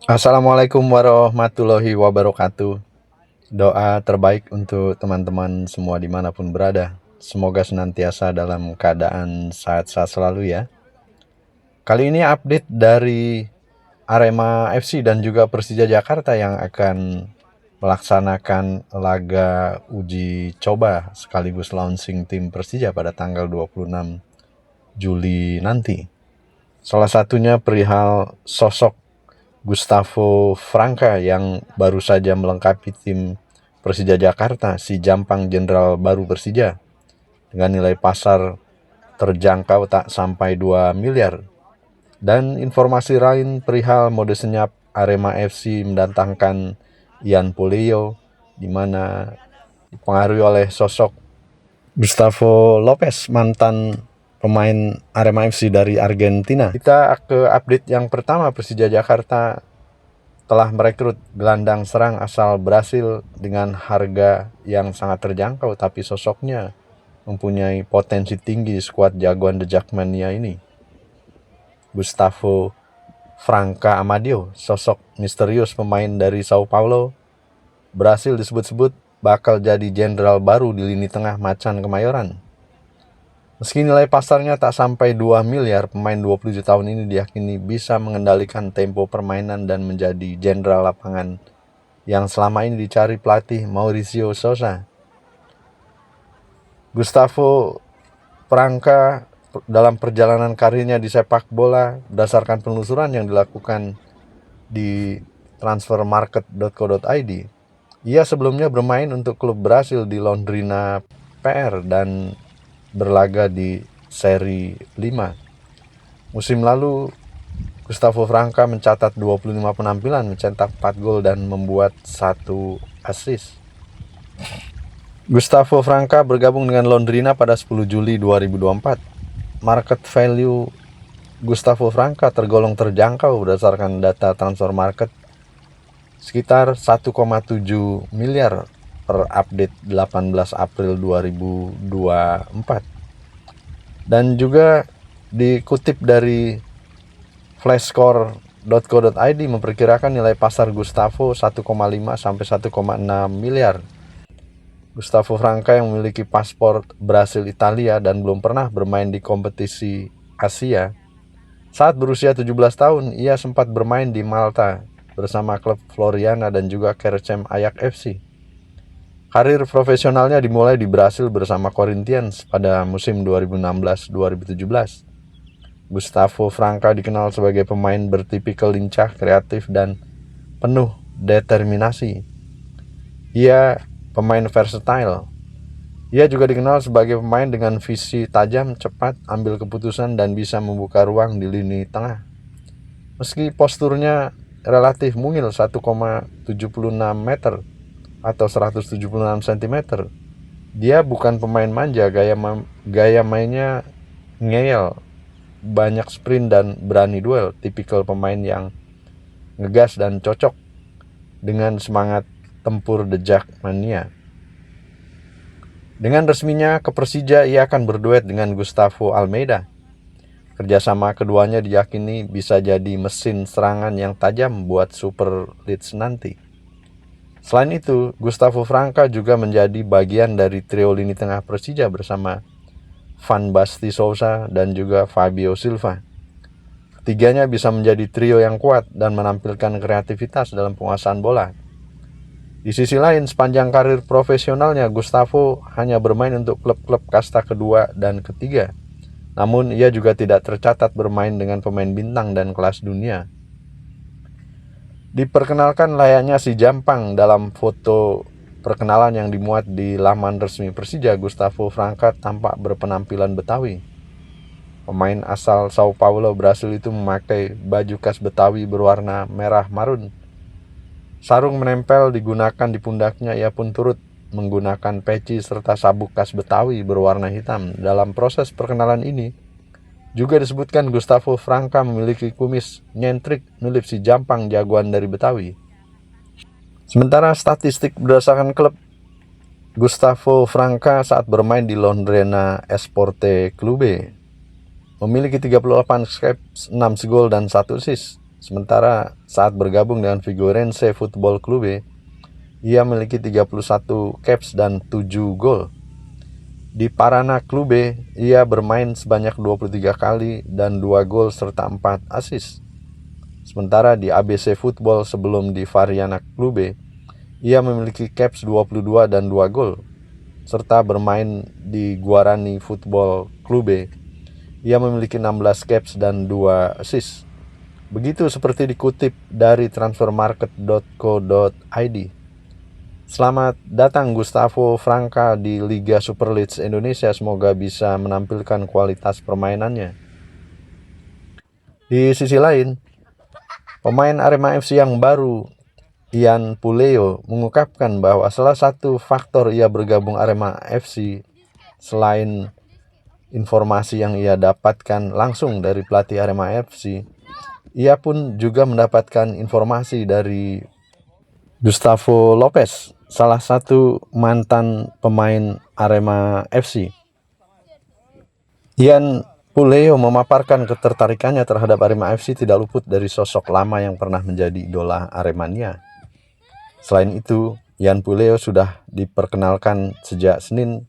Assalamualaikum warahmatullahi wabarakatuh. Doa terbaik untuk teman-teman semua dimanapun berada. Semoga senantiasa dalam keadaan sehat-sehat selalu ya. Kali ini update dari Arema FC dan juga Persija Jakarta yang akan melaksanakan laga uji coba sekaligus launching tim Persija pada tanggal 26 Juli nanti. Salah satunya perihal sosok Gustavo Franca yang baru saja melengkapi tim Persija Jakarta, si Jampang Jenderal baru Persija, dengan nilai pasar terjangkau tak sampai 2 miliar. Dan informasi lain perihal mode senyap Arema FC mendatangkan Ian Polio, di mana dipengaruhi oleh sosok Gustavo Lopez, mantan pemain Arema FC dari Argentina. Kita ke update yang pertama. Persija Jakarta telah merekrut gelandang serang asal Brasil dengan harga yang sangat terjangkau, tapi sosoknya mempunyai potensi tinggi di skuad jagoan The Jackmania ini. Gustavo Franca Amadio, sosok misterius pemain dari Sao Paulo, Brasil, disebut-sebut bakal jadi jenderal baru di lini tengah Macan Kemayoran. Meski nilai pasarnya tak sampai 2 miliar, pemain 27 tahun ini diyakini bisa mengendalikan tempo permainan dan menjadi jenderal lapangan yang selama ini dicari pelatih Mauricio Sousa. Gustavo Franca dalam perjalanan karirnya di sepak bola, berdasarkan penelusuran yang dilakukan di transfermarket.co.id, ia sebelumnya bermain untuk klub Brasil di Londrina PR dan berlaga di seri 5. Musim lalu Gustavo Franca mencatat 25 penampilan, mencetak 4 gol dan membuat 1 assist. Gustavo Franca bergabung dengan Londrina pada 10 Juli 2024. Market value Gustavo Franca tergolong terjangkau berdasarkan data transfer market, sekitar 1,7 miliar per update 18 April 2024. Dan juga dikutip dari flashscore.co.id memperkirakan nilai pasar Gustavo 1,5 sampai 1,6 miliar. Gustavo Franca yang memiliki paspor Brasil Italia dan belum pernah bermain di kompetisi Asia. Saat berusia 17 tahun, ia sempat bermain di Malta bersama klub Floriana dan juga Kerchem Ajax FC. Karir profesionalnya dimulai di Brasil bersama Corinthians pada musim 2016-2017. Gustavo Franca dikenal sebagai pemain bertipikal lincah, kreatif, dan penuh determinasi. Ia pemain versatile. Ia juga dikenal sebagai pemain dengan visi tajam, cepat, ambil keputusan, dan bisa membuka ruang di lini tengah. Meski posturnya relatif mungil 1,76 meter atau 176 cm, dia bukan pemain manja. Gaya mainnya ngeyel, banyak sprint dan berani duel, tipikal pemain yang ngegas dan cocok dengan semangat tempur The Jackmania. Dengan resminya ke Persija, ia akan berduet dengan Gustavo Almeida. Kerjasama keduanya diyakini bisa jadi mesin serangan yang tajam buat Super Leeds nanti. Selain itu, Gustavo Franca juga menjadi bagian dari trio lini tengah Persija bersama Van Basten Sousa dan juga Fabio Silva. Ketiganya bisa menjadi trio yang kuat dan menampilkan kreativitas dalam penguasaan bola. Di sisi lain, sepanjang karir profesionalnya, Gustavo hanya bermain untuk klub-klub kasta kedua dan ketiga. Namun, ia juga tidak tercatat bermain dengan pemain bintang dan kelas dunia. Diperkenalkan layaknya si Jampang dalam foto perkenalan yang dimuat di laman resmi Persija, Gustavo Franca tampak berpenampilan Betawi. Pemain asal Sao Paulo, Brasil itu memakai baju khas Betawi berwarna merah marun. Sarung menempel digunakan di pundaknya, ia pun turut menggunakan peci serta sabuk khas Betawi berwarna hitam. Dalam proses perkenalan ini, juga disebutkan Gustavo Franca memiliki kumis nyentrik mirip si Jampang jagoan dari Betawi. Sementara statistik berdasarkan klub, Gustavo Franca saat bermain di Londrina Esporte Clube memiliki 38 caps, 6 gol dan 1 assist. Sementara saat bergabung dengan Figueirense Football Clube, ia memiliki 31 caps dan 7 gol. Di Paraná Clube, ia bermain sebanyak 23 kali dan 2 gol serta 4 assist. Sementara di ABC Football sebelum di Variana Clube, ia memiliki caps 22 dan 2 gol. Serta bermain di Guarani Football Clube, ia memiliki 16 caps dan 2 assist. Begitu seperti dikutip dari transfermarket.co.id. Selamat datang Gustavo Franca di Liga Super League Indonesia. Semoga bisa menampilkan kualitas permainannya. Di sisi lain, pemain Arema FC yang baru, Ian Puleo, mengungkapkan bahwa salah satu faktor ia bergabung Arema FC selain informasi yang ia dapatkan langsung dari pelatih Arema FC, ia pun juga mendapatkan informasi dari Gustavo Lopez, salah satu mantan pemain Arema FC. Ian Puleo memaparkan ketertarikannya terhadap Arema FC tidak luput dari sosok lama yang pernah menjadi idola Aremania. Selain itu, Ian Puleo sudah diperkenalkan sejak Senin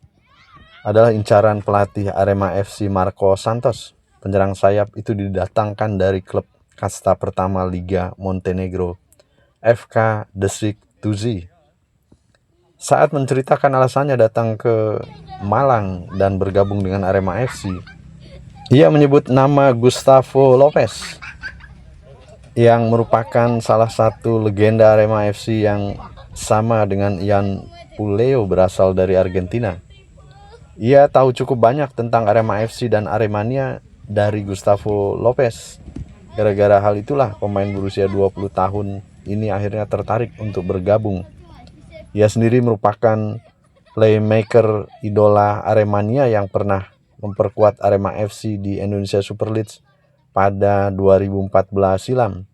adalah incaran pelatih Arema FC Marco Santos. Penyerang sayap itu didatangkan dari klub kasta pertama Liga Montenegro, FK Desik Tuzi. Saat menceritakan alasannya datang ke Malang dan bergabung dengan Arema FC, ia menyebut nama Gustavo Lopez yang merupakan salah satu legenda Arema FC yang sama dengan Ian Puleo berasal dari Argentina. Ia tahu cukup banyak tentang Arema FC dan Aremania dari Gustavo Lopez. Gara-gara hal itulah pemain berusia 20 tahun ini akhirnya tertarik untuk bergabung. Ia sendiri merupakan playmaker idola Aremania yang pernah memperkuat Arema FC di Indonesia Super League pada 2014 silam.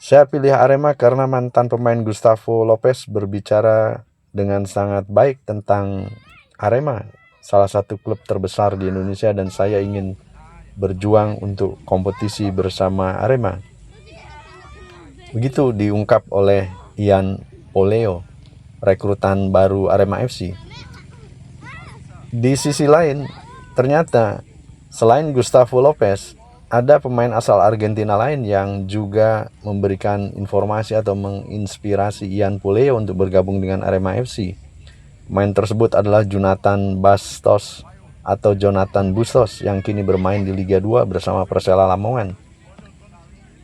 Saya pilih Arema karena mantan pemain Gustavo Lopez berbicara dengan sangat baik tentang Arema, salah satu klub terbesar di Indonesia, dan saya ingin berjuang untuk kompetisi bersama Arema. Begitu diungkap oleh Ian Puleo, rekrutan baru Arema FC. Di sisi lain, ternyata selain Gustavo Lopez, ada pemain asal Argentina lain yang juga memberikan informasi atau menginspirasi Ian Puleo untuk bergabung dengan Arema FC. Pemain tersebut adalah Jonathan Bustos atau Jonathan Bustos yang kini bermain di Liga 2 bersama Persela Lamongan.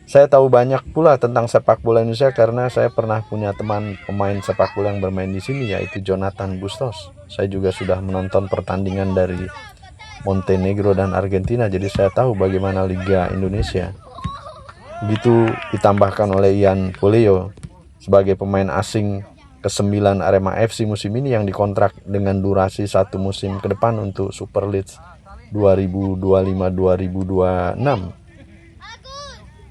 Saya tahu banyak pula tentang sepak bola Indonesia karena saya pernah punya teman pemain sepak bola yang bermain di sini, yaitu Jonathan Bustos. Saya juga sudah menonton pertandingan dari Montenegro dan Argentina, jadi saya tahu bagaimana Liga Indonesia. Begitu ditambahkan oleh Ian Puleo sebagai pemain asing ke-9 Arema FC musim ini yang dikontrak dengan durasi 1 musim ke depan untuk Super League 2025-2026.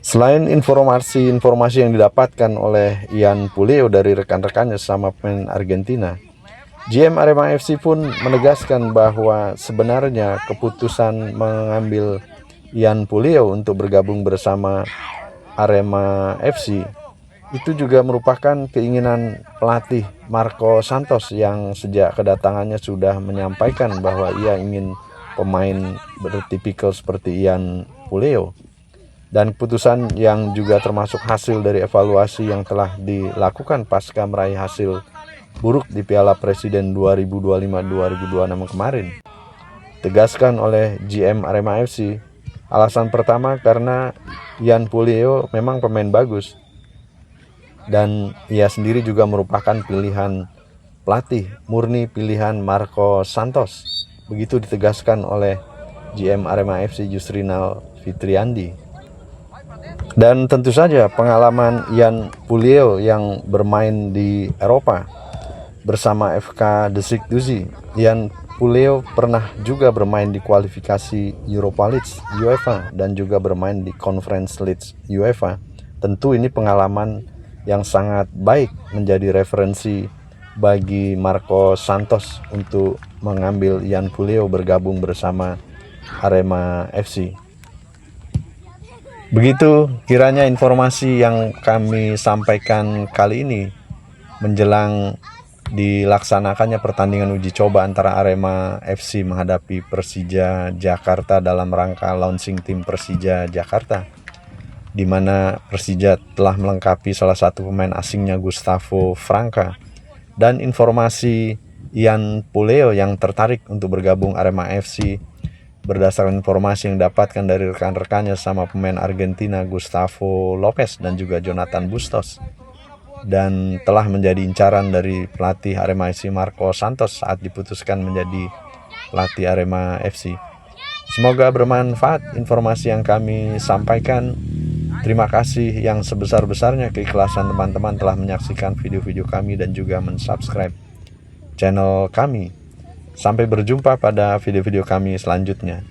Selain informasi yang didapatkan oleh Ian Puleo dari rekan-rekannya sama pemain Argentina, GM Arema FC pun menegaskan bahwa sebenarnya keputusan mengambil Ian Puleo untuk bergabung bersama Arema FC itu juga merupakan keinginan pelatih Marco Santos yang sejak kedatangannya sudah menyampaikan bahwa ia ingin pemain bertipikal seperti Ian Puleo. Dan keputusan yang juga termasuk hasil dari evaluasi yang telah dilakukan pasca meraih hasil buruk di Piala Presiden 2025-2026 kemarin. Tegaskan oleh GM Arema FC, alasan pertama karena Ian Puleo memang pemain bagus dan ia sendiri juga merupakan pilihan pelatih, murni pilihan Marco Santos. Begitu ditegaskan oleh GM Arema FC Yusrinal Fitriandi. Dan tentu saja pengalaman Ian Puleo yang bermain di Eropa bersama FK Desik Tuzi. Ian Puleo pernah juga bermain di kualifikasi Europa League UEFA dan juga bermain di Conference League UEFA. Tentu ini pengalaman yang sangat baik menjadi referensi bagi Marco Santos untuk mengambil Ian Puleo bergabung bersama Arema FC. Begitu kiranya informasi yang kami sampaikan kali ini menjelang dilaksanakannya pertandingan uji coba antara Arema FC menghadapi Persija Jakarta dalam rangka launching tim Persija Jakarta, di mana Persija telah melengkapi salah satu pemain asingnya Gustavo Franca, dan informasi Ian Puleo yang tertarik untuk bergabung Arema FC berdasarkan informasi yang dapatkan dari rekan-rekannya sama pemain Argentina Gustavo Lopez dan juga Jonathan Bustos, dan telah menjadi incaran dari pelatih Arema FC Marco Santos saat diputuskan menjadi pelatih Arema FC. Semoga bermanfaat informasi yang kami sampaikan. Terima kasih yang sebesar-besarnya keikhlasan teman-teman telah menyaksikan video-video kami dan juga mensubscribe channel kami. Sampai berjumpa pada video-video kami selanjutnya.